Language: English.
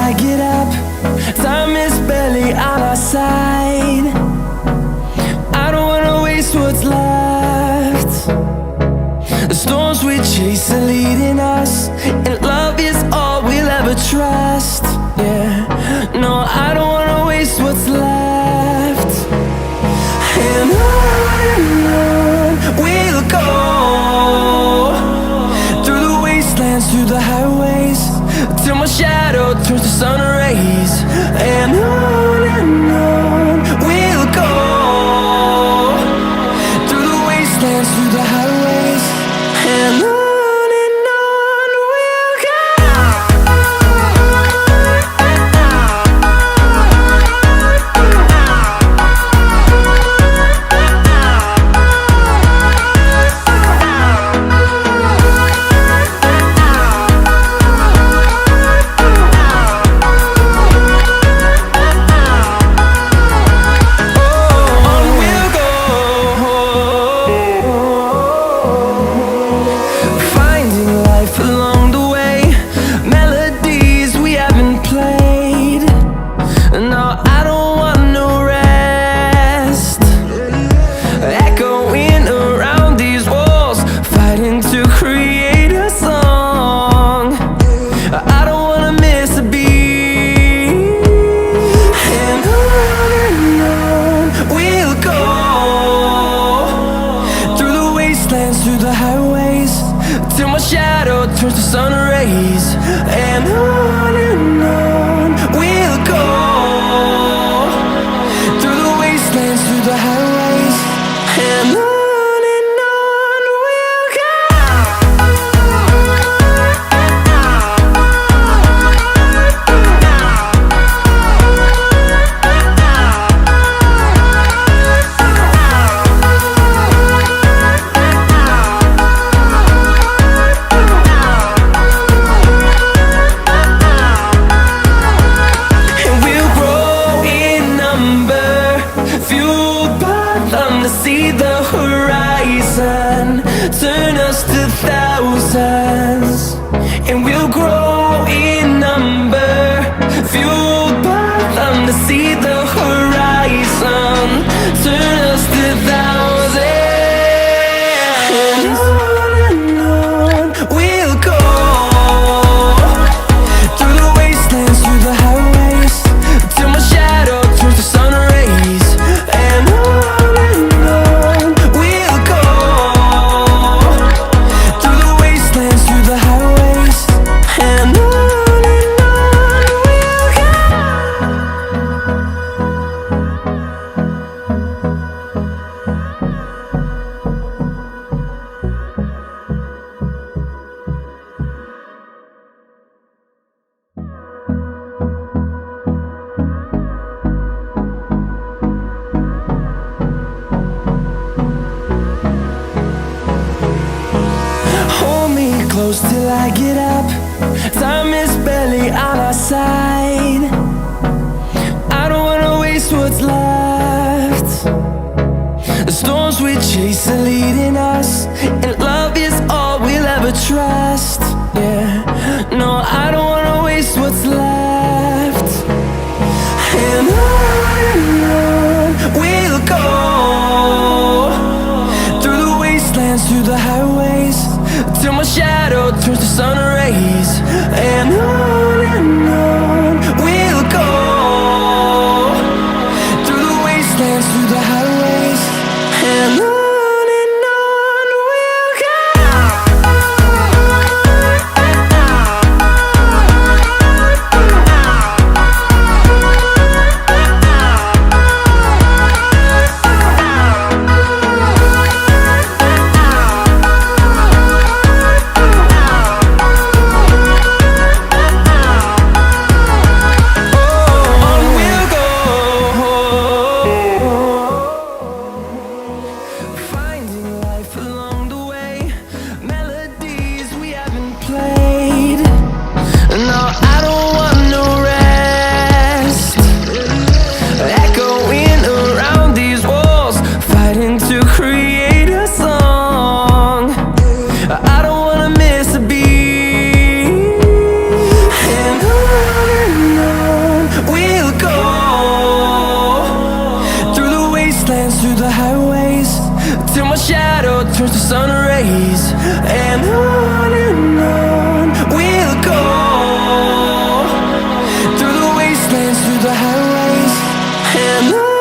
I get up. Time is barely on our side. I don't wanna waste what's left. The storms we chase are leading us, and love is all we'll ever trust. Yeah, no, I don't wanna waste what's left. And on we'll go, through the wastelands, through the highways, till my shadow turns to sun rays. And on we'll go, through the wastelands, through the highways, and on. Through the highways, till my shadow turns to sun rays. And on we'll go, through the wastelands, through the highways, and on. See the horizon turn us to thousands, and we'll grow in number, fueled by them to see the horizon turn us to thousands. And on we'll go, through the wastelands, through the highways, till my shadow turns to sun rays. And on close till I get up. Time is barely on our side. I don't wanna waste what's left. The storms we chase are leading us, and love is all we'll ever trust. Yeah, no, I don't wanna waste what's left. And on we'll go, through the wastelands, through the highways, till my shadow turns to sun rays. And on we'll go, through the wastelands, through the highways, and on we'll go. till my shadow turns to sun rays. And on we'll go, through the wastelands, through the highways, and on.